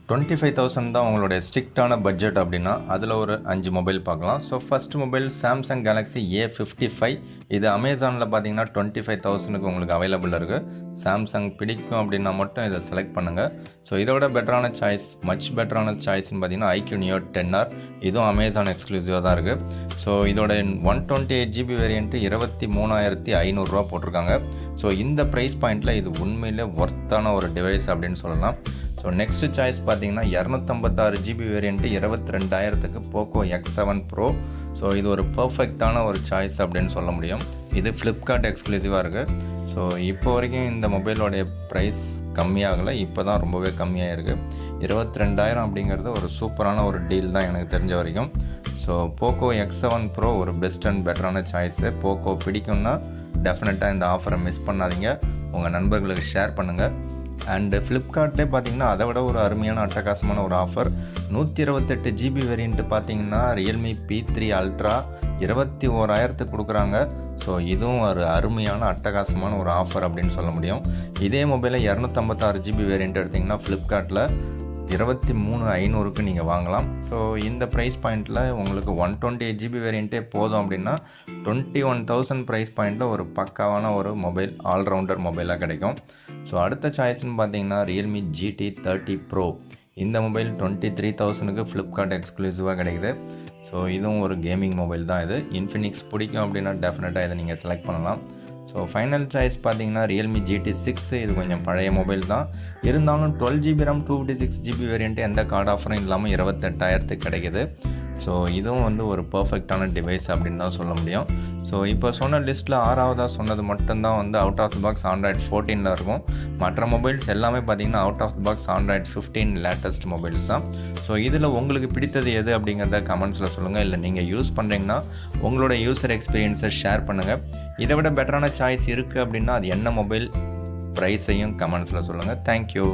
25,000 தான் உங்களுடைய ஸ்ட்ரிக்டான பட்ஜெட் அப்படின்னா அதில் ஒரு 5 மொபைல் பார்க்கலாம். So first mobile Samsung Galaxy A55. இது அமேசானில் பார்த்தீங்கன்னா 25,000க்கு உங்களுக்கு அவைலபிள் இருக்குது. சாம்சங் பிடிக்கும் அப்படின்னா மட்டும் இதை செலக்ட் பண்ணுங்கள். ஸோ இதோட பெட்டரான சாய்ஸ், மச் பெட்டரான சாய்ஸ்ன்னு பார்த்தீங்கன்னா IQ Neo 10R. இதுவும் அமேசான் எக்ஸ்க்ளூசிவாக தான் இருக்குது. ஸோ இதோட 128GB வேரியண்ட்டு 23,500 போட்டிருக்காங்க. ஸோ இந்த ப்ரைஸ் பாயிண்டில் இது உண்மையிலே ஒர்த்தான ஒரு டிவைஸ் அப்படின்னு சொல்லலாம். ஸோ நெக்ஸ்ட் சாய்ஸ் பார்த்தீங்கன்னா 256GB வேரியண்ட்டு 22,000க்கு போக்கோ X7 Pro. ஸோ இது ஒரு பர்ஃபெக்டான ஒரு சாய்ஸ் அப்படின்னு சொல்ல முடியும். இது ஃப்ளிப்கார்ட் எக்ஸ்க்ளூசிவாக இருக்குது. ஸோ இப்போ வரைக்கும் இந்த மொபைலோடைய ப்ரைஸ் கம்மியாகலை, இப்போ தான் ரொம்பவே கம்மியாக இருக்குது. 22,000 அப்படிங்கிறது ஒரு சூப்பரான ஒரு டீல் தான் எனக்கு தெரிஞ்ச வரைக்கும். ஸோ போக்கோ X7 Pro ஒரு பெஸ்ட் அண்ட் பெட்டரான சாய்ஸு. போக்கோ பிடிக்கும்னா டெஃபினட்டாக இந்த ஆஃபரை மிஸ் பண்ணாதீங்க, உங்கள் நண்பர்களுக்கு ஷேர் பண்ணுங்கள். அண்டு ஃப்ளிப்கார்ட்லேயே பார்த்தீங்கன்னா அதை விட ஒரு அருமையான அட்டகாசமான ஒரு ஆஃபர். 128GB வேரியண்ட்டு பார்த்தீங்கன்னா ரியல்மி P3 Ultra 21,000க்கு கொடுக்குறாங்க. ஸோ இதுவும் ஒரு அருமையான அட்டகாசமான ஒரு ஆஃபர் அப்படின்னு சொல்ல முடியும். இதே மொபைலில் 256GB வேரியண்ட் எடுத்திங்கன்னா ஃப்ளிப்கார்ட்டில் 23,500க்கு நீங்கள் வாங்கலாம். ஸோ இந்த ப்ரைஸ் பாயிண்ட்டில் உங்களுக்கு 128GB வேரியண்ட்டே போதும் அப்படின்னா 21,000 ப்ரைஸ் பாயிண்ட்டில் ஒரு பக்காவான ஒரு மொபைல், ஆல்ரவுண்டர் மொபைலாக கிடைக்கும். ஸோ அடுத்த சாய்ஸ்ன்னு பார்த்தீங்கன்னா ரியல்மி GT30 Pro. இந்த மொபைல் 23,000க்கு ஃப்ளிப்கார்ட் எக்ஸ்க்ளூசிவாக கிடைக்குது. ஸோ இதுவும் ஒரு கேமிங் மொபைல் தான். இது இன்ஃபினிக்ஸ் பிடிக்கும் அப்படின்னா டெஃபினட்டாக இதை நீங்கள் செலக்ட் பண்ணலாம். ஸோ ஃபைனல் சாய்ஸ் பார்த்தீங்கன்னா ரியல்மி GT6. இது கொஞ்சம் பழைய மொபைல் தான், இருந்தாலும் 12GB RAM 256GB வேரியண்ட்டு எந்த கார்டு ஆஃபரும் இல்லாமல் 28,000க்கு கிடைக்கிது. ஸோ இதுவும் ஒரு பர்ஃபெக்டான டிவைஸ் அப்படின்னு தான் சொல்ல முடியும். ஸோ இப்போ சொன்ன லிஸ்ட்டில் 6வதாக சொன்னது மட்டும்தான் out of the box Android 14 இருக்கும். மற்ற மொபைல்ஸ் எல்லாமே பார்த்தீங்கன்னா out of the box Android 15 latest mobiles தான். ஸோ இதில் உங்களுக்கு பிடித்தது எது அப்படிங்கிறத கமெண்ட்ஸில் சொல்லுங்கள். இல்லை நீங்கள் யூஸ் பண்ணுறீங்கன்னா உங்களோட யூசர் எக்ஸ்பீரியன்ஸை ஷேர் பண்ணுங்கள். இதை விட பெட்டரான சாய்ஸ் இருக்குது அப்படின்னா அது என்ன மொபைல், ப்ரைஸையும் கமெண்ட்ஸில் சொல்லுங்கள். தேங்க்யூ.